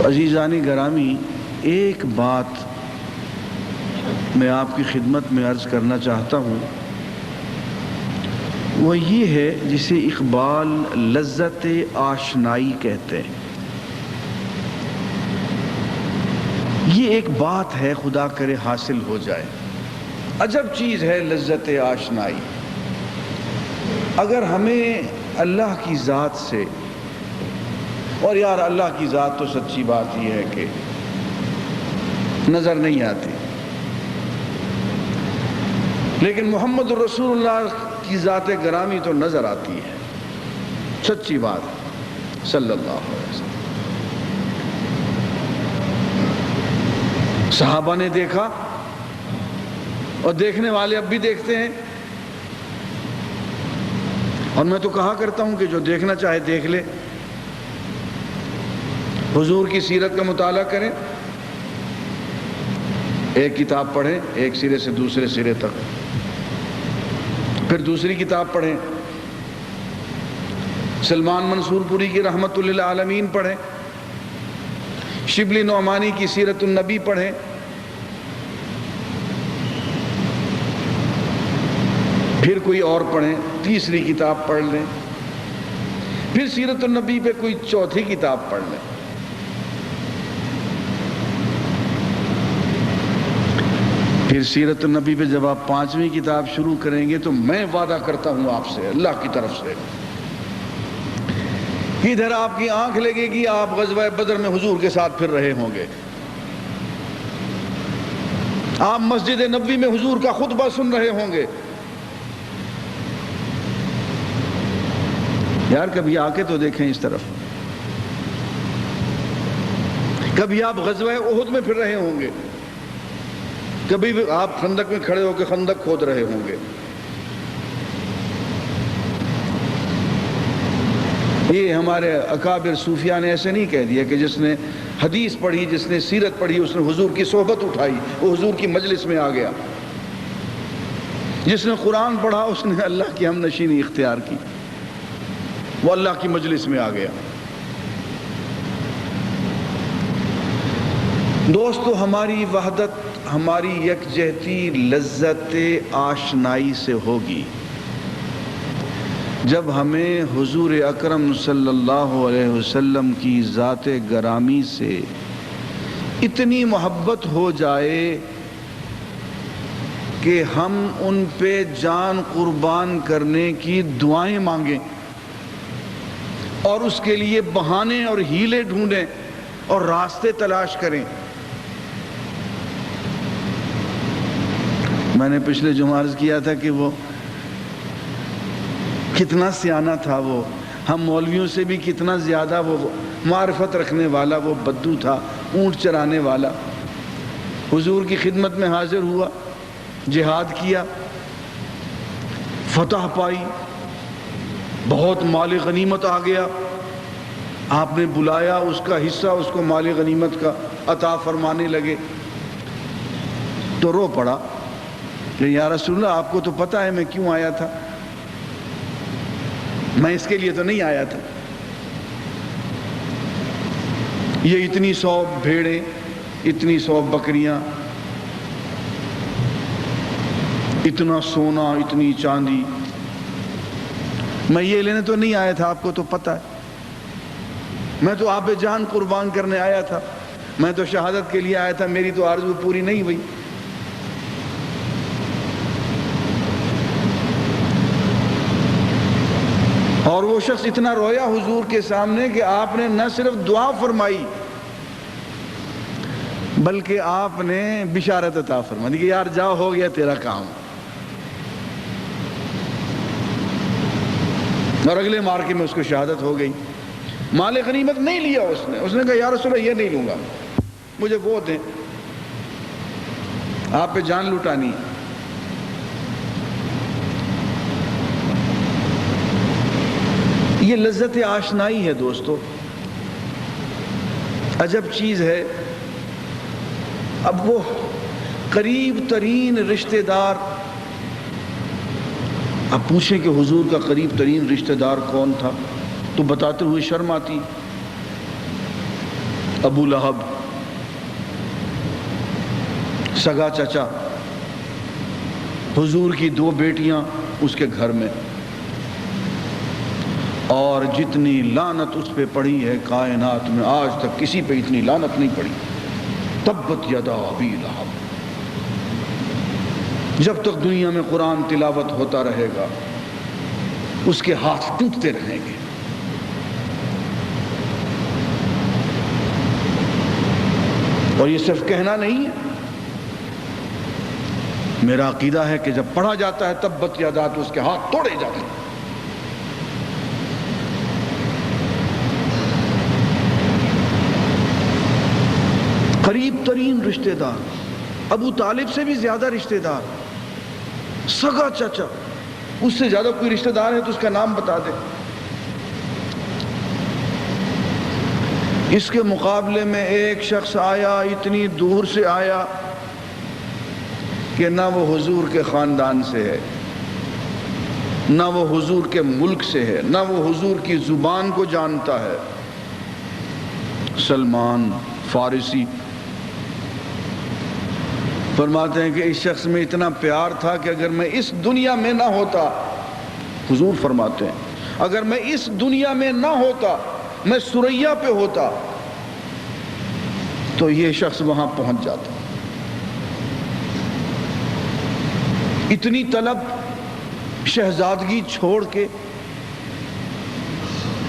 عزیزانی گرامی، ایک بات میں آپ کی خدمت میں عرض کرنا چاہتا ہوں، وہ یہ ہے جسے اقبال لذت آشنائی کہتے ہیں۔ یہ ایک بات ہے، خدا کرے حاصل ہو جائے۔ عجب چیز ہے لذت آشنائی۔ اگر ہمیں اللہ کی ذات سے، اور یار اللہ کی ذات تو سچی بات یہ ہے کہ نظر نہیں آتی، لیکن محمد رسول اللہ کی ذات گرامی تو نظر آتی ہے، سچی بات صلی اللہ علیہ وسلم۔ صحابہ نے دیکھا اور دیکھنے والے اب بھی دیکھتے ہیں، اور میں تو کہا کرتا ہوں کہ جو دیکھنا چاہے دیکھ لے۔ حضور کی سیرت کا مطالعہ کریں، ایک کتاب پڑھیں ایک سرے سے دوسرے سرے تک، پھر دوسری کتاب پڑھیں، سلمان منصور پوری کی رحمت للعالمین پڑھیں، شبلی نعمانی کی سیرت النبی پڑھیں، پھر کوئی اور پڑھیں، تیسری کتاب پڑھ لیں، پھر سیرت النبی پہ کوئی چوتھی کتاب پڑھ لیں۔ پھر سیرت النبی پہ جب آپ پانچویں کتاب شروع کریں گے تو میں وعدہ کرتا ہوں آپ سے اللہ کی طرف سے، ادھر آپ کی آنکھ لگے گی، آپ غزوہ بدر میں حضور کے ساتھ پھر رہے ہوں گے، آپ مسجد نبوی میں حضور کا خطبہ سن رہے ہوں گے۔ یار کبھی آ کے تو دیکھیں اس طرف، کبھی آپ غزوہ احد میں پھر رہے ہوں گے، کبھی بھی آپ خندق میں کھڑے ہو کے خندق کھود رہے ہوں گے۔ یہ ہمارے اکابر صوفیاء نے ایسے نہیں کہہ دیا کہ جس نے حدیث پڑھی، جس نے سیرت پڑھی، اس نے حضور کی صحبت اٹھائی، وہ حضور کی مجلس میں آ گیا۔ جس نے قرآن پڑھا اس نے اللہ کی ہم نشینی اختیار کی، وہ اللہ کی مجلس میں آ گیا۔ دوستو، ہماری وحدت، ہماری یکجہتی لذت آشنائی سے ہوگی جب ہمیں حضور اکرم صلی اللہ علیہ وسلم کی ذات گرامی سے اتنی محبت ہو جائے کہ ہم ان پہ جان قربان کرنے کی دعائیں مانگیں اور اس کے لیے بہانے اور ہیلے ڈھونڈیں اور راستے تلاش کریں۔ میں نے پچھلے جمعہ عرض کیا تھا کہ وہ کتنا سیانہ تھا، وہ ہم مولویوں سے بھی کتنا زیادہ وہ معرفت رکھنے والا، وہ بدو تھا، اونٹ چرانے والا، حضور کی خدمت میں حاضر ہوا، جہاد کیا، فتح پائی، بہت مال غنیمت آ گیا، آپ نے بلایا، اس کا حصہ اس کو مال غنیمت کا عطا فرمانے لگے، تو رو پڑا کہ یا رسول اللہ آپ کو تو پتہ ہے میں کیوں آیا تھا، میں اس کے لیے تو نہیں آیا تھا، یہ اتنی 100 بھیڑیں، اتنی 100 بکریاں، اتنا سونا، اتنی چاندی، میں یہ لینے تو نہیں آیا تھا، آپ کو تو پتہ ہے، میں تو آپ پہ جان قربان کرنے آیا تھا، میں تو شہادت کے لیے آیا تھا، میری تو آرزو پوری نہیں ہوئی۔ اور وہ شخص اتنا رویا حضور کے سامنے کہ آپ نے نہ صرف دعا فرمائی بلکہ آپ نے بشارت عطا فرمائی کہ یار جاؤ، ہو گیا تیرا کام۔ اور اگلے مارکے میں اس کو شہادت ہو گئی۔ مال غنیمت نہیں لیا اس نے کہا یا رسول اللہ یہ نہیں لوں گا، مجھے وہ دیں، آپ پہ جان لٹانی ہے۔ یہ لذت آشنائی ہے دوستو، عجب چیز ہے۔ اب وہ قریب ترین رشتہ دار، اب پوچھیں کہ حضور کا قریب ترین رشتہ دار کون تھا تو بتاتے ہوئے شرم آتی، ابو لہب سگا چچا، حضور کی 2 بیٹیاں اس کے گھر میں، اور جتنی لعنت اس پہ پڑی ہے کائنات میں آج تک کسی پہ اتنی لعنت نہیں پڑی۔ تبت یدا ابی لہب، جب تک دنیا میں قرآن تلاوت ہوتا رہے گا اس کے ہاتھ ٹوٹتے رہیں گے۔ اور یہ صرف کہنا نہیں ہے، میرا عقیدہ ہے کہ جب پڑھا جاتا ہے تبت یدا تو اس کے ہاتھ توڑے جاتے ہیں۔ قریب ترین رشتہ دار، ابو طالب سے بھی زیادہ رشتہ دار، سگا چچا، اس سے زیادہ کوئی رشتہ دار ہے تو اس کا نام بتا دے۔ اس کے مقابلے میں ایک شخص آیا، اتنی دور سے آیا کہ نہ وہ حضور کے خاندان سے ہے، نہ وہ حضور کے ملک سے ہے، نہ وہ حضور کی زبان کو جانتا ہے۔ سلمان فارسی فرماتے ہیں کہ اس شخص میں اتنا پیار تھا کہ اگر میں اس دنیا میں نہ ہوتا، حضور فرماتے ہیں اگر میں اس دنیا میں نہ ہوتا، میں سریا پہ ہوتا تو یہ شخص وہاں پہنچ جاتا۔ اتنی طلب، شہزادگی چھوڑ کے،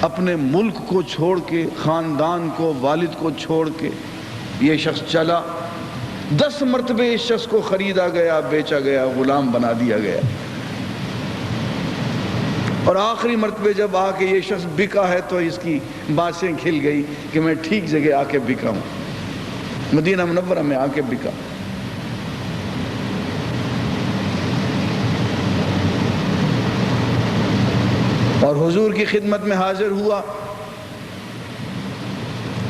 اپنے ملک کو چھوڑ کے، خاندان کو، والد کو چھوڑ کے یہ شخص چلا۔ 10 مرتبے اس شخص کو خریدا گیا، بیچا گیا، غلام بنا دیا گیا، اور آخری مرتبے جب آ کے یہ شخص بکا ہے تو اس کی باتیں کھل گئی کہ میں ٹھیک جگہ آ کے بکا ہوں، مدینہ منورہ میں آ کے بکا۔ اور حضور کی خدمت میں حاضر ہوا،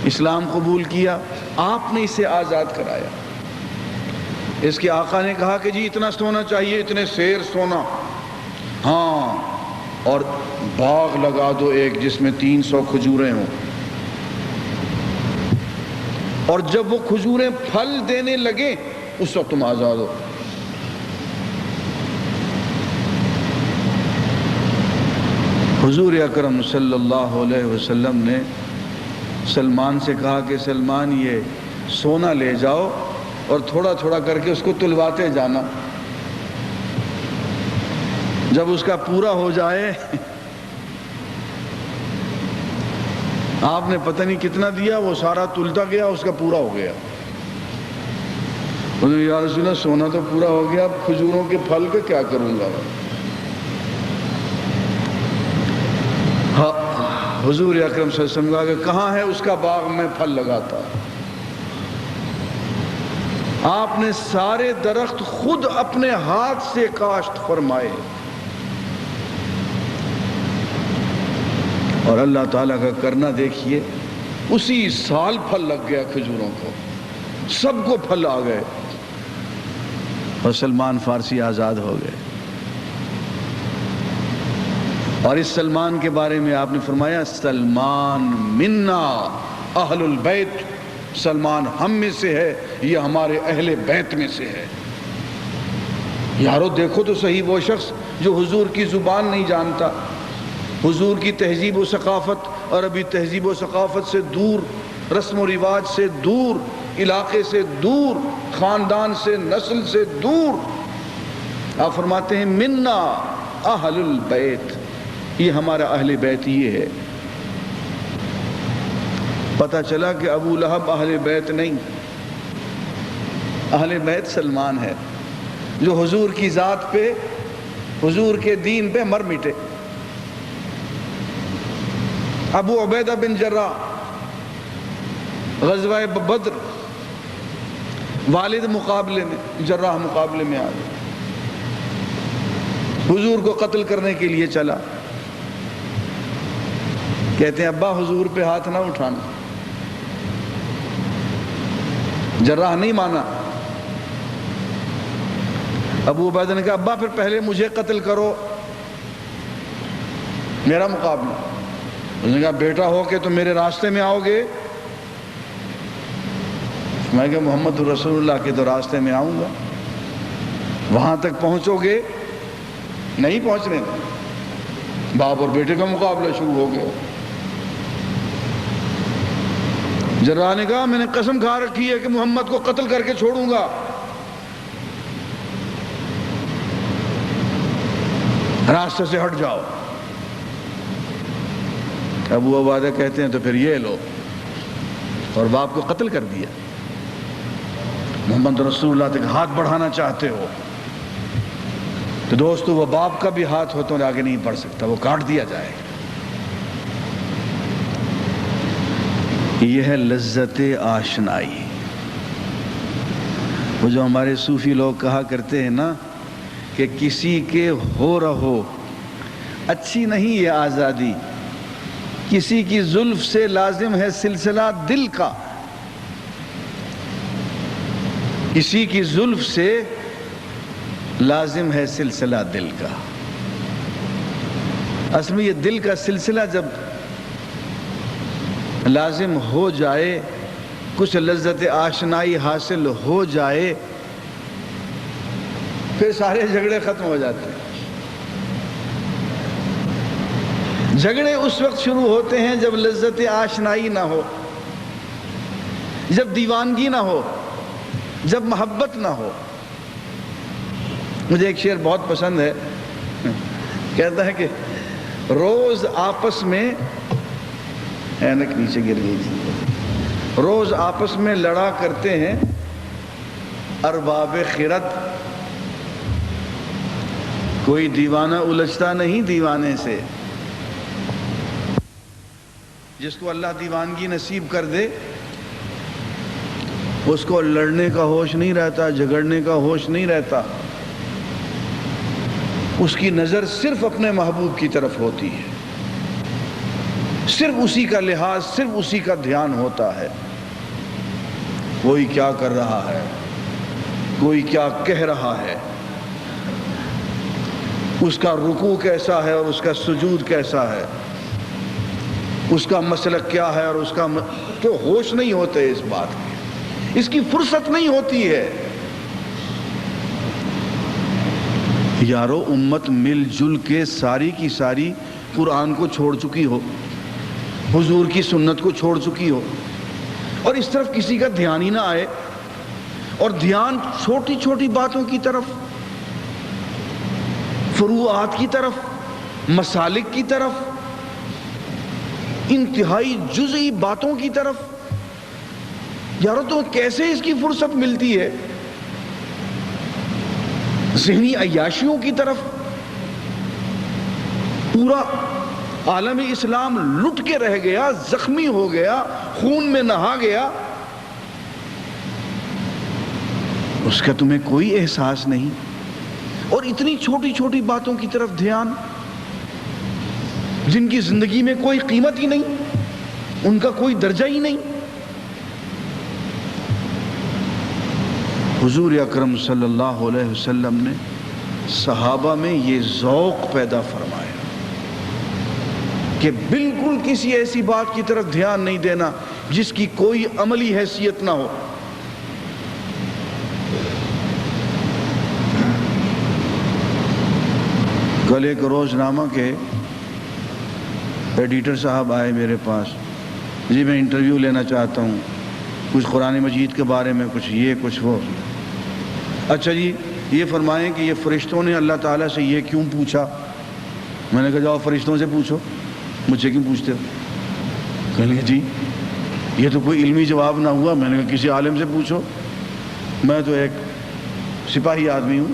اسلام قبول کیا، آپ نے اسے آزاد کرایا۔ اس کے آقا نے کہا کہ جی اتنا سونا چاہیے، اتنے سیر سونا، ہاں، اور باغ لگا دو ایک جس میں 300 کھجوریں ہوں، اور جب وہ کھجوریں پھل دینے لگے اس وقت تم آزاد ہو۔ حضور اکرم صلی اللہ علیہ وسلم نے سلمان سے کہا کہ سلمان یہ سونا لے جاؤ اور تھوڑا تھوڑا کر کے اس کو تلواتے جانا، جب اس کا پورا ہو جائے، آپ نے پتہ نہیں کتنا دیا، وہ سارا تلتا گیا، اس کا پورا ہو گیا۔ یا رسول اللہ سونا تو پورا ہو گیا، اب کھجوروں کے پھل کا کیا کروں گا؟ حضور اکرم صلی اللہ علیہ وسلم کہا کہ کہاں ہے اس کا باغ، میں پھل لگاتا۔ آپ نے سارے درخت خود اپنے ہاتھ سے کاشت فرمائے، اور اللہ تعالیٰ کا کرنا دیکھیے، اسی سال پھل لگ گیا کھجوروں کو، سب کو پھل آ گئے، اور سلمان فارسی آزاد ہو گئے۔ اور اس سلمان کے بارے میں آپ نے فرمایا سلمان منا اہل البیت، سلمان ہم میں سے ہے، یہ ہمارے اہل بیت میں سے ہے۔ یارو دیکھو تو صحیح، وہ شخص جو حضور کی زبان نہیں جانتا، حضور کی تہذیب و ثقافت، اور ابھی تہذیب و ثقافت سے دور، رسم و رواج سے دور، علاقے سے دور، خاندان سے، نسل سے دور، آپ فرماتے ہیں منا اہل البیت، یہ ہمارا اہل بیت یہ ہے۔ پتہ چلا کہ ابو لہب اہل بیت نہیں، اہل بیت سلمان ہے، جو حضور کی ذات پہ، حضور کے دین پہ مر مٹے۔ ابو عبیدہ بن جراح غزوہ بدر، والد مقابلے میں، جراح مقابلے میں آ گئے، حضور کو قتل کرنے کے لیے چلا، کہتے ہیں ابا حضور پہ ہاتھ نہ اٹھانا، جراح نہیں مانا۔ ابو عبیدہ نے کہا ابا پھر پہلے مجھے قتل کرو، میرا مقابلہ۔ اس نے کہا بیٹا ہو کے تو میرے راستے میں آؤ گے میں کہ محمد رسول اللہ کے تو راستے میں آؤں گا، وہاں تک پہنچو گے نہیں پہنچنے دیں۔ باپ اور بیٹے کا مقابلہ شروع ہو گیا۔ جراح نے کہا میں نے قسم کھا رکھی ہے کہ محمد کو قتل کر کے چھوڑوں گا۔ راستے سے ہٹ جاؤ۔ ابو عبیدہ کہتے ہیں تو پھر یہ لو، اور باپ کو قتل کر دیا۔ محمد رسول اللہ تک ہاتھ بڑھانا چاہتے ہو تو دوستو وہ باپ کا بھی ہاتھ ہو تو آگے نہیں بڑھ سکتا، وہ کاٹ دیا جائے گا۔ یہ ہے لذت آشنائی۔ وہ جو ہمارے صوفی لوگ کہا کرتے ہیں نا کہ کسی کے ہو رہو اچھی نہیں یہ آزادی، کسی کی زلف سے لازم ہے سلسلہ دل کا، کسی کی زلف سے لازم ہے سلسلہ دل کا۔ اصل میں یہ دل کا سلسلہ جب لازم ہو جائے، کچھ لذت آشنائی حاصل ہو جائے، پھر سارے جھگڑے ختم ہو جاتے ہیں۔ جھگڑے اس وقت شروع ہوتے ہیں جب لذت آشنائی نہ ہو، جب دیوانگی نہ ہو، جب محبت نہ ہو۔ مجھے ایک شعر بہت پسند ہے، کہتا ہے کہ روز آپس میں اینک نیچے گر گئی تھی، روز آپس میں لڑا کرتے ہیں ارباب خرد، کوئی دیوانہ الجھتا نہیں دیوانے سے۔ جس کو اللہ دیوانگی نصیب کر دے اس کو لڑنے کا ہوش نہیں رہتا، جھگڑنے کا ہوش نہیں رہتا، اس کی نظر صرف اپنے محبوب کی طرف ہوتی ہے، صرف اسی کا لحاظ، صرف اسی کا دھیان ہوتا ہے۔ کوئی کیا کر رہا ہے، کوئی کیا کہہ رہا ہے، اس کا رکوع کیسا ہے اور اس کا سجود کیسا ہے، اس کا مسلک کیا ہے اور اس کا تو ہوش نہیں ہوتے اس بات کی، اس کی فرصت نہیں ہوتی ہے۔ یارو امت مل جل کے ساری کی ساری قرآن کو چھوڑ چکی ہو، حضور کی سنت کو چھوڑ چکی ہو، اور اس طرف کسی کا دھیان ہی نہ آئے، اور دھیان چھوٹی چھوٹی باتوں کی طرف، فروعات کی طرف، مسالک کی طرف، انتہائی جزئی باتوں کی طرف۔ یارو تو کیسے اس کی فرصت ملتی ہے؟ ذہنی عیاشیوں کی طرف۔ پورا عالم اسلام لٹ کے رہ گیا، زخمی ہو گیا، خون میں نہا گیا، اس کا تمہیں کوئی احساس نہیں، اور اتنی چھوٹی چھوٹی باتوں کی طرف دھیان، جن کی زندگی میں کوئی قیمت ہی نہیں، ان کا کوئی درجہ ہی نہیں۔ حضور اکرم صلی اللہ علیہ وسلم نے صحابہ میں یہ ذوق پیدا فرمایا کہ بالکل کسی ایسی بات کی طرف دھیان نہیں دینا جس کی کوئی عملی حیثیت نہ ہو۔ کل ایک روزنامہ کے ایڈیٹر صاحب آئے میرے پاس، جی میں انٹرویو لینا چاہتا ہوں، کچھ قرآن مجید کے بارے میں، کچھ یہ کچھ وہ۔ اچھا جی یہ فرمائیں کہ یہ فرشتوں نے اللہ تعالیٰ سے یہ کیوں پوچھا؟ میں نے کہا جاؤ فرشتوں سے پوچھو، مجھ سے کیوں پوچھتے ہو؟ کہنے لگے جی یہ تو کوئی علمی جواب نہ ہوا۔ میں نے کہا کسی عالم سے پوچھو، میں تو ایک سپاہی آدمی ہوں۔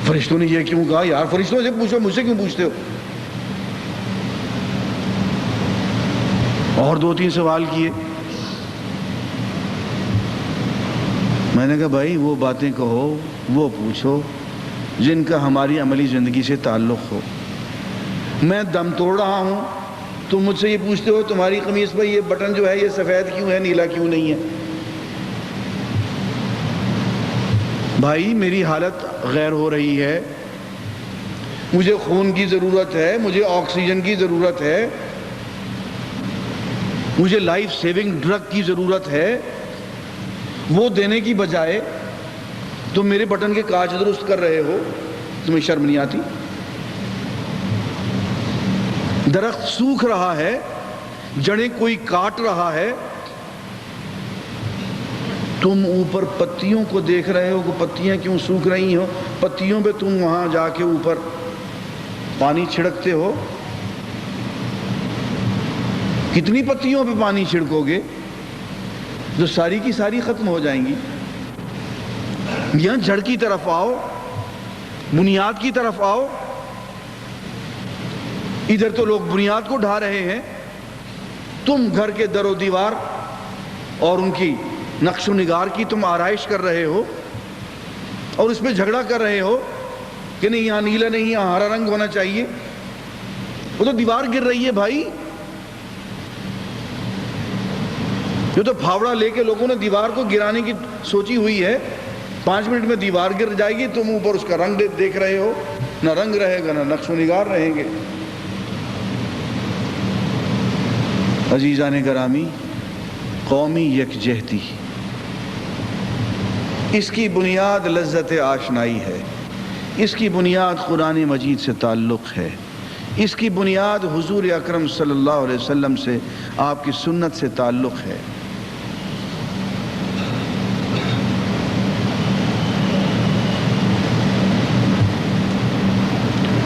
فرشتوں نے یہ کیوں کہا؟ یار فرشتوں سے پوچھو، مجھ سے کیوں پوچھتے ہو؟ اور دو تین سوال کیے۔ میں نے کہا بھائی وہ باتیں کہو، وہ پوچھو جن کا ہماری عملی زندگی سے تعلق ہو۔ میں دم توڑ رہا ہوں، تم مجھ سے یہ پوچھتے ہو تمہاری قمیص پر یہ بٹن جو ہے یہ سفید کیوں ہے، نیلا کیوں نہیں ہے؟ بھائی میری حالت غیر ہو رہی ہے، مجھے خون کی ضرورت ہے، مجھے آکسیجن کی ضرورت ہے، مجھے لائف سیونگ ڈرگ کی ضرورت ہے، وہ دینے کی بجائے تم میرے بٹن کے کاج درست کر رہے ہو، تمہیں شرم نہیں آتی؟ درخت سوکھ رہا ہے، جڑیں کوئی کاٹ رہا ہے، تم اوپر پتیوں کو دیکھ رہے ہو کہ پتیاں کیوں سوکھ رہی ہو، پتیوں پہ تم وہاں جا کے اوپر پانی چھڑکتے ہو۔ کتنی پتیوں پہ پانی چھڑکو گے جو ساری کی ساری ختم ہو جائیں گی؟ یہاں جڑ کی طرف آؤ، بنیاد کی طرف آؤ۔ ادھر تو لوگ بنیاد کو ڈھا رہے ہیں، تم گھر کے در و دیوار اور ان کی نقش و نگار کی تم آرائش کر رہے ہو اور اس پہ جھگڑا کر رہے ہو کہ نہیں یہاں نیلا نہیں، یہاں ہرا رنگ ہونا چاہیے۔ وہ تو دیوار گر رہی ہے بھائی، جو تو پھاوڑا لے کے لوگوں نے دیوار کو گرانے کی سوچی ہوئی ہے، 5 منٹ میں دیوار گر جائے گی، تم اوپر اس کا رنگ دیکھ رہے ہو، نہ رنگ رہے گا نہ نقش و نگار رہیں گے۔ عزیزان گرامی، قومی یکجہتی، اس کی بنیاد لذت آشنائی ہے، اس کی بنیاد قرآن مجید سے تعلق ہے، اس کی بنیاد حضور اکرم صلی اللہ علیہ وسلم سے، آپ کی سنت سے تعلق ہے۔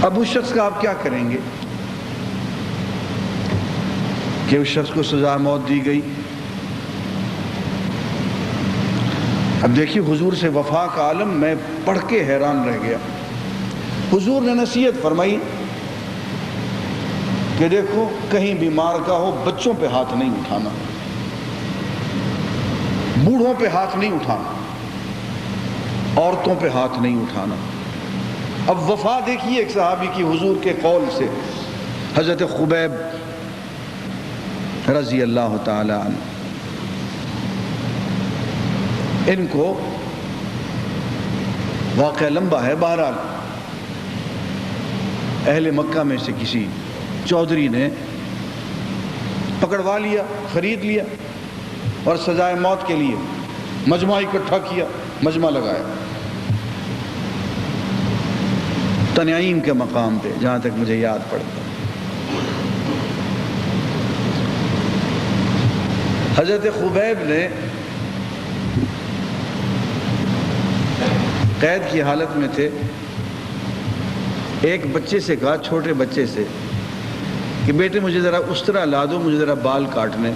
اب اس شخص کا آپ کیا کریں گے کہ اس شخص کو سزا موت دی گئی؟ اب دیکھیے حضور سے وفا کا عالم میں پڑھ کے حیران رہ گیا۔ حضور نے نصیحت فرمائی کہ دیکھو کہیں بیمار کا ہو، بچوں پہ ہاتھ نہیں اٹھانا، بوڑھوں پہ ہاتھ نہیں اٹھانا، عورتوں پہ ہاتھ نہیں اٹھانا۔ اب وفا دیکھیے ایک صحابی کی حضور کے قول سے، حضرت خبیب رضی اللہ تعالی عنہ۔ ان کو واقعہ لمبا ہے، بہرحال اہل مکہ میں سے کسی چودھری نے پکڑوا لیا، خرید لیا اور سزائے موت کے لیے مجمع اکٹھا کیا، مجمع لگایا تنعیم کے مقام پہ، جہاں تک مجھے یاد پڑتا۔ حضرت خبیب نے قید کی حالت میں تھے، ایک بچے سے کہا، چھوٹے بچے سے، کہ بیٹے مجھے ذرا استرا لا دو، مجھے ذرا بال کاٹنے۔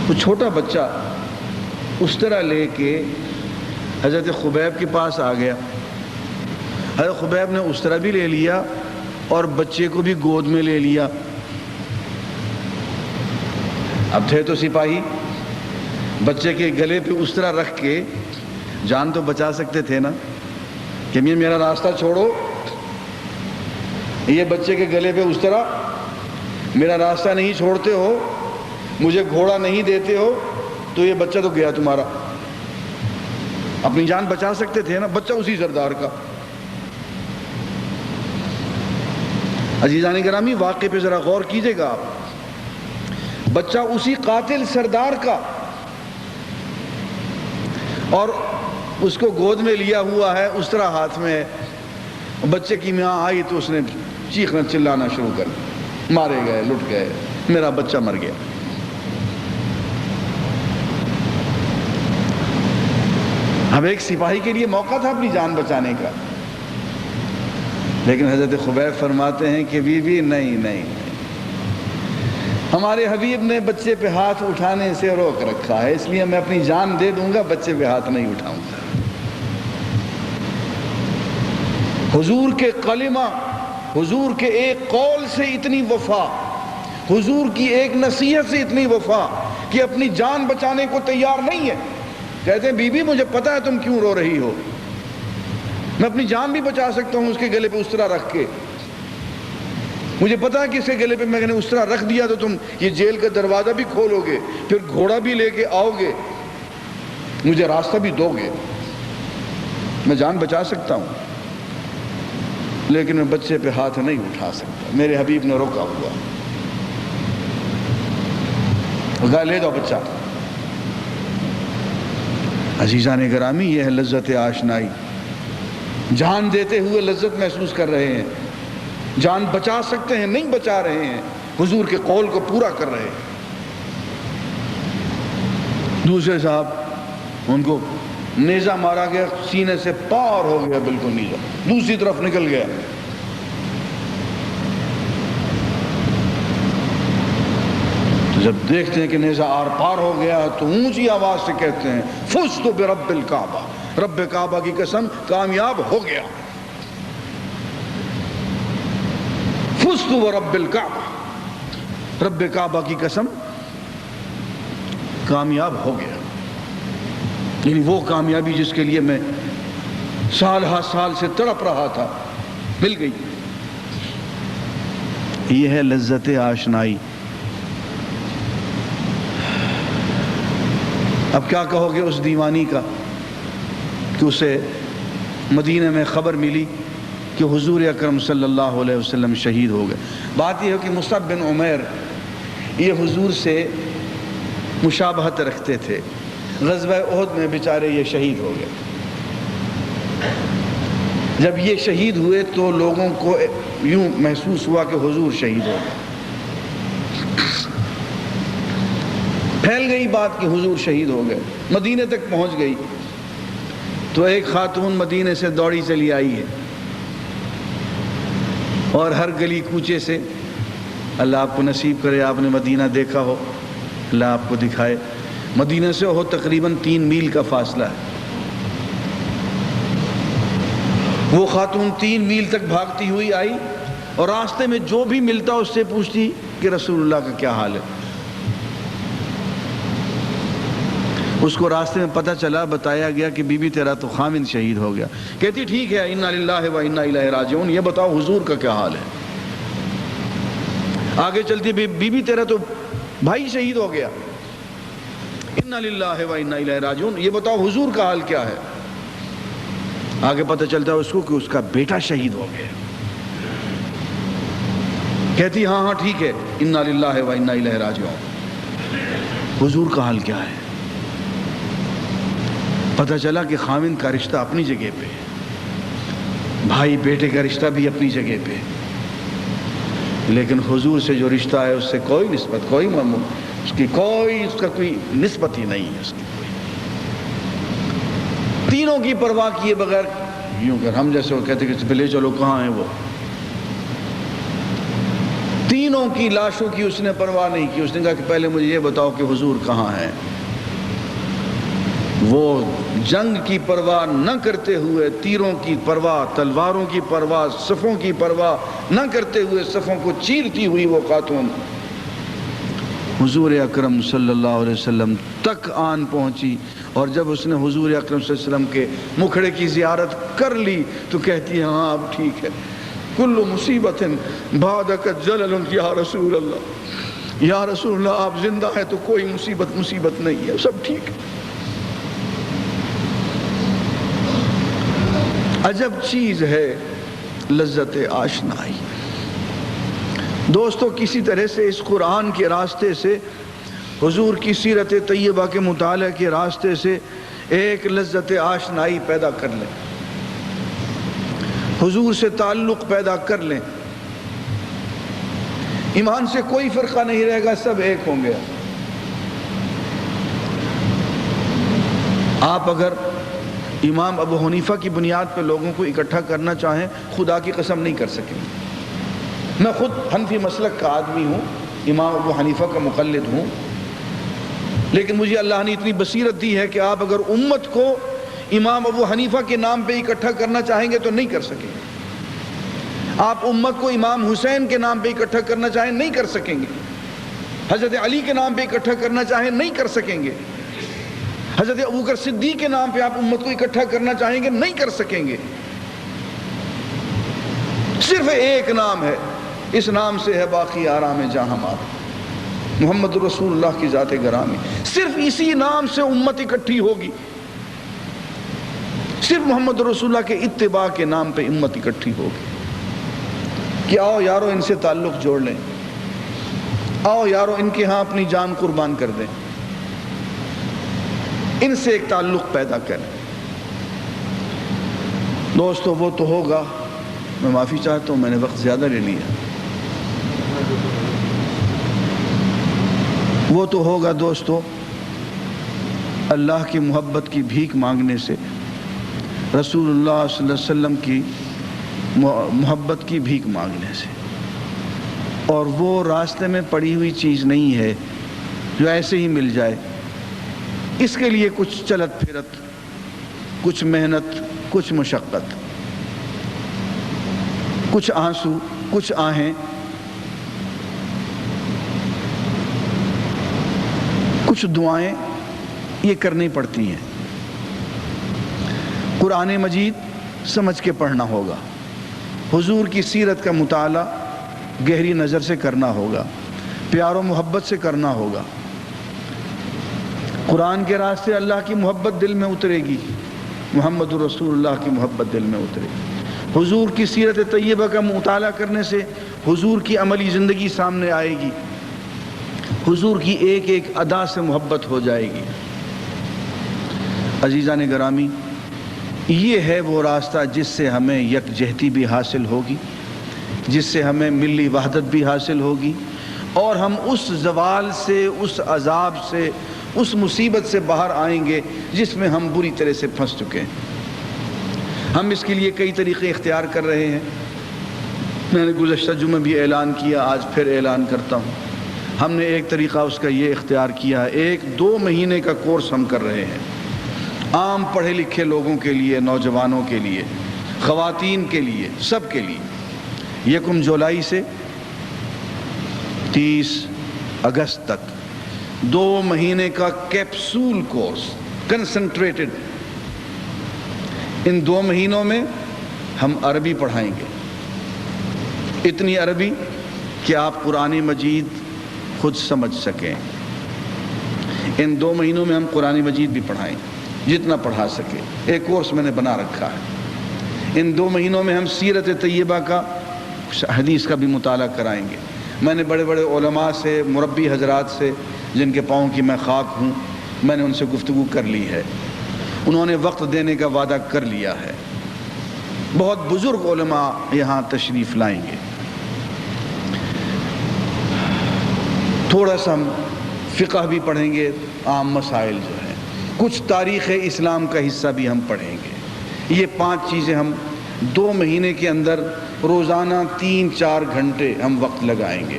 وہ چھوٹا بچہ استرا لے کے حضرت خبیب کے پاس آ گیا۔ حضرت خبیب نے استرا بھی لے لیا اور بچے کو بھی گود میں لے لیا۔ اب تھے تو سپاہی، بچے کے گلے پہ استرا رکھ کے جان تو بچا سکتے تھے نا، کہ میرا راستہ چھوڑو، یہ بچے کے گلے پہ استرا، میرا راستہ نہیں چھوڑتے ہو، مجھے گھوڑا نہیں دیتے ہو تو یہ بچہ تو گیا تمہارا۔ اپنی جان بچا سکتے تھے نا، بچہ اسی سردار کا۔ عزیزان گرامی، واقعے پہ ذرا غور کیجئے گا آپ، بچہ اسی قاتل سردار کا، اور اس کو گود میں لیا ہوا ہے، استرا ہاتھ میں ہے۔ بچے کی ماں آئی تو اس نے چیخنا چلانا شروع کر دیا، مارے گئے، لٹ گئے، میرا بچہ مر گیا۔ اب ایک سپاہی کے لیے موقع تھا اپنی جان بچانے کا، لیکن حضرت خبیب فرماتے ہیں کہ بیوی نہیں، ہمارے حبیب نے بچے پہ ہاتھ اٹھانے سے روک رکھا ہے، اس لیے میں اپنی جان دے دوں گا، بچے پہ ہاتھ نہیں اٹھاؤں گا۔ حضور کے کلمہ، حضور کے ایک قول سے اتنی وفا، حضور کی ایک نصیحت سے اتنی وفا کہ اپنی جان بچانے کو تیار نہیں ہے۔ کہتے ہیں بی بی مجھے پتا ہے تم کیوں رو رہی ہو، میں اپنی جان بھی بچا سکتا ہوں اس کے گلے پہ استرا رکھ کے، مجھے پتا ہے کہ اس کے گلے پہ میں نے استرا رکھ دیا تو تم یہ جیل کا دروازہ بھی کھولو گے، پھر گھوڑا بھی لے کے آؤ گے، مجھے راستہ بھی دو گے، میں جان بچا سکتا ہوں، لیکن میں بچے پہ ہاتھ نہیں اٹھا سکتا، میرے حبیب نے روکا ہوا۔ کہا لے دو بچہ، عزیزان گرامی، یہ ہے لذت آشنائی. جان دیتے ہوئے لذت محسوس کر رہے ہیں، جان بچا سکتے ہیں نہیں بچا رہے ہیں، حضور کے قول کو پورا کر رہے ہیں. دوسرے صاحب ان کو نیزہ مارا گیا، سینے سے پار ہو گیا، بالکل نیزہ دوسری طرف نکل گیا. تو جب دیکھتے ہیں کہ نیزہ آر پار ہو گیا تو اونچی آواز سے کہتے ہیں فزت برب الکعبہ، رب کعبہ کی قسم کامیاب ہو گیا. فزت برب الکعبہ، رب کعبہ کی قسم کامیاب ہو گیا. یعنی وہ کامیابی جس کے لیے میں سال ہا سال سے تڑپ رہا تھا مل گئی. یہ ہے لذت آشنائی. اب کیا کہو گے اس دیوانی کا کہ اسے مدینہ میں خبر ملی کہ حضور اکرم صلی اللہ علیہ وسلم شہید ہو گئے. بات یہ ہے کہ مصعب بن عمیر یہ حضور سے مشابہت رکھتے تھے. غزوہ احد میں بیچارے یہ شہید ہو گئے. جب یہ شہید ہوئے تو لوگوں کو یوں محسوس ہوا کہ حضور شہید ہو گئے. پھیل گئی بات کہ حضور شہید ہو گئے، مدینے تک پہنچ گئی. تو ایک خاتون مدینے سے دوڑی چلی آئی ہے اور ہر گلی کوچے سے، اللہ آپ کو نصیب کرے آپ نے مدینہ دیکھا ہو، اللہ آپ کو دکھائے. مدینہ سے ہو تقریباً 3 میل کا فاصلہ ہے. وہ خاتون 3 میل تک بھاگتی ہوئی آئی اور راستے میں جو بھی ملتا اس سے پوچھتی کہ رسول اللہ کا کیا حال ہے. اس کو راستے میں پتہ چلا، بتایا گیا کہ بی بی تیرا تو خامن شہید ہو گیا. کہتی ٹھیک ہے، انا للہ و انا الیہ راجعون، یہ بتاؤ حضور کا کیا حال ہے. آگے چلتی بی بی تیرا تو بھائی شہید ہو گیا، انا للہ و انا الیہ راجعون، یہ بتاؤ حضور کا حال کیا ہے. آگے پتہ چلتا ہے اس کو کہ اس کا بیٹا شہید ہو گیا. کہتی ہاں ٹھیک ہے، انا للہ و انا الیہ راجعون، حضور کا حال کیا ہے. پتہ چلا کہ خاوند کا رشتہ اپنی جگہ پہ، بھائی بیٹے کا رشتہ بھی اپنی جگہ پہ، لیکن حضور سے جو رشتہ ہے اس سے کوئی نسبت، کوئی اس کا کوئی نسبت ہی نہیں ہے. اس کی کوئی تینوں کی پرواہ کیے بغیر، یوں کہ ہم جیسے وہ کہتے کہ لے چلو کہاں ہیں وہ، تینوں کی لاشوں کی اس نے پرواہ نہیں کی. اس نے کہا کہ پہلے مجھے یہ بتاؤ کہ حضور کہاں ہیں. وہ جنگ کی پرواہ نہ کرتے ہوئے، تیروں کی پرواہ، تلواروں کی پرواہ، صفوں کی پرواہ نہ کرتے ہوئے صفوں کو چیرتی ہوئی وہ خاتون حضور اکرم صلی اللہ علیہ وسلم تک آن پہنچی. اور جب اس نے حضور اکرم صلی اللہ علیہ وسلم کے مکھڑے کی زیارت کر لی تو کہتی ہے ہاں اب ٹھیک ہے. کل مصیبت بعدک جلل یا رسول اللہ، یا رسول اللہ آپ زندہ ہیں تو کوئی مصیبت نہیں ہے، سب ٹھیک ہے. عجب چیز ہے لذت آشنائی. دوستو کسی طرح سے اس قرآن کے راستے سے، حضور کی سیرت طیبہ کے مطالعہ کے راستے سے ایک لذت آشنائی پیدا کر لیں، حضور سے تعلق پیدا کر لیں. ایمان سے کوئی فرقہ نہیں رہے گا، سب ایک ہوں گے. آپ اگر امام ابو حنیفہ کی بنیاد پہ لوگوں کو اکٹھا کرنا چاہیں، خدا کی قسم نہیں کر سکیں. میں خود حنفی مسلک کا آدمی ہوں، امام ابو حنیفہ کا مقلد ہوں، لیکن مجھے اللہ نے اتنی بصیرت دی ہے کہ آپ اگر امت کو امام ابو حنیفہ کے نام پہ اکٹھا کرنا چاہیں گے تو نہیں کر سکیں گے. آپ امت کو امام حسین کے نام پہ اکٹھا کرنا چاہیں نہیں کر سکیں گے. حضرت علی کے نام پہ اکٹھا کرنا چاہیں نہیں کر سکیں گے. حضرت ابوبکر صدیق کے نام پہ آپ امت کو اکٹھا کرنا چاہیں گے نہیں کر سکیں گے. صرف ایک نام ہے، اس نام سے ہے باقی آرام جہاں ہمارا، محمد رسول اللہ کی ذات گرامی. صرف اسی نام سے امت اکٹھی ہوگی، صرف محمد رسول اللہ کے اتباع کے نام پہ امت اکٹھی ہوگی. کہ آؤ یارو ان سے تعلق جوڑ لیں، آؤ یارو ان کے ہاں اپنی جان قربان کر دیں. ان سے ایک تعلق پیدا کریں۔ دوستو وہ تو ہوگا، میں معافی چاہتا ہوں میں نے وقت زیادہ لے لیا، وہ تو ہوگا دوستو اللہ کی محبت کی بھیک مانگنے سے، رسول اللہ صلی اللہ علیہ وسلم کی محبت کی بھیک مانگنے سے، اور وہ راستے میں پڑی ہوئی چیز نہیں ہے جو ایسے ہی مل جائے، اس کے لیے کچھ چلت پھرت، کچھ محنت، کچھ مشقت، کچھ آنسو، کچھ آہیں، کچھ دعائیں یہ کرنی پڑتی ہیں۔ قرآن مجید سمجھ کے پڑھنا ہوگا، حضور کی سیرت کا مطالعہ گہری نظر سے کرنا ہوگا، پیار و محبت سے کرنا ہوگا۔ قرآن کے راستے اللہ کی محبت دل میں اترے گی، محمد رسول اللہ کی محبت دل میں اترے گی۔ حضور کی سیرت طیبہ کا مطالعہ کرنے سے حضور کی عملی زندگی سامنے آئے گی، حضور کی ایک ایک ادا سے محبت ہو جائے گی۔ عزیزان گرامی، یہ ہے وہ راستہ جس سے ہمیں یکجہتی بھی حاصل ہوگی، جس سے ہمیں ملی وحدت بھی حاصل ہوگی، اور ہم اس زوال سے، اس عذاب سے، اس مصیبت سے باہر آئیں گے جس میں ہم بری طرح سے پھنس چکے ہیں۔ ہم اس کے لیے کئی طریقے اختیار کر رہے ہیں، میں نے گزشتہ جمعہ بھی اعلان کیا، آج پھر اعلان کرتا ہوں۔ ہم نے ایک طریقہ اس کا یہ اختیار کیا ہے، 1-2 مہینے کا کورس ہم کر رہے ہیں، عام پڑھے لکھے لوگوں کے لیے، نوجوانوں کے لیے، خواتین کے لیے، سب کے لیے۔ 1 جولائی سے 30 اگست تک 2 مہینے کا کیپسول کورس، کنسنٹریٹڈ۔ ان 2 مہینوں میں ہم عربی پڑھائیں گے، اتنی عربی کہ آپ قرآن مجید خود سمجھ سکیں۔ ان 2 مہینوں میں ہم قرآن مجید بھی پڑھائیں گے، جتنا پڑھا سکے، ایک کورس میں نے بنا رکھا ہے۔ ان 2 مہینوں میں ہم سیرت طیبہ کا، حدیث کا بھی مطالعہ کرائیں گے۔ میں نے بڑے بڑے علماء سے، مربی حضرات سے، جن کے پاؤں کی میں خاک ہوں، میں نے ان سے گفتگو کر لی ہے، انہوں نے وقت دینے کا وعدہ کر لیا ہے۔ بہت بزرگ علماء یہاں تشریف لائیں گے۔ تھوڑا سا ہم فقہ بھی پڑھیں گے، عام مسائل جو ہیں، کچھ تاریخ اسلام کا حصہ بھی ہم پڑھیں گے۔ یہ 5 چیزیں ہم 2 مہینے کے اندر روزانہ 3-4 گھنٹے ہم وقت لگائیں گے۔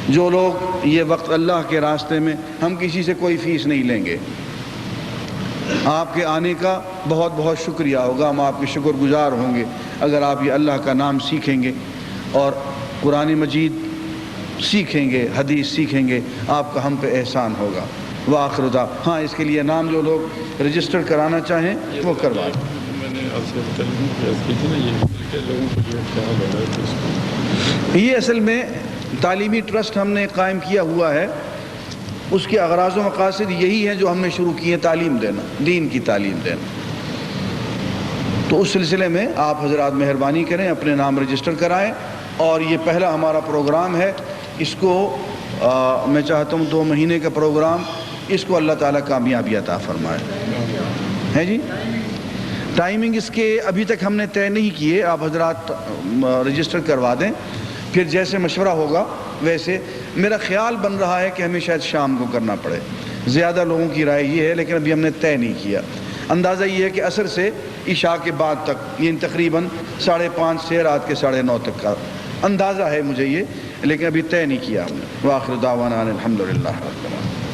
جو لوگ یہ وقت اللہ کے راستے میں، ہم کسی سے کوئی فیس نہیں لیں گے، آپ کے آنے کا بہت بہت شکریہ ہوگا، ہم آپ کے شکر گزار ہوں گے اگر آپ یہ اللہ کا نام سیکھیں گے اور قرآن مجید سیکھیں گے، حدیث سیکھیں گے، آپ کا ہم پہ احسان ہوگا۔ وآخر دعوانا، ہاں اس کے لیے نام جو لوگ رجسٹر کرانا چاہیں وہ کروائیں۔ یہ اصل میں تعلیمی ٹرسٹ ہم نے قائم کیا ہوا ہے، اس کے اغراض و مقاصد یہی ہیں جو ہم نے شروع کی ہے، تعلیم دینا، دین کی تعلیم دینا۔ تو اس سلسلے میں آپ حضرات مہربانی کریں، اپنے نام رجسٹر کرائیں، اور یہ پہلا ہمارا پروگرام ہے۔ اس کو میں چاہتا ہوں 2 مہینے کا پروگرام، اس کو اللہ تعالیٰ کامیابی عطا فرمائے، ہے جی۔ ٹائمنگ اس کے ابھی تک ہم نے طے نہیں کیے، آپ حضرات رجسٹر کروا دیں، پھر جیسے مشورہ ہوگا ویسے۔ میرا خیال بن رہا ہے کہ ہمیں شاید شام کو کرنا پڑے، زیادہ لوگوں کی رائے یہ ہے، لیکن ابھی ہم نے طے نہیں کیا۔ اندازہ یہ ہے کہ عصر سے عشاء کے بعد تک، یہ تقریباً 5:30 سے رات کے 9:30 تک کا اندازہ ہے مجھے یہ، لیکن ابھی طے نہیں کیا ہم نے۔ وآخر دعوانا الحمدللہ رب العالمین۔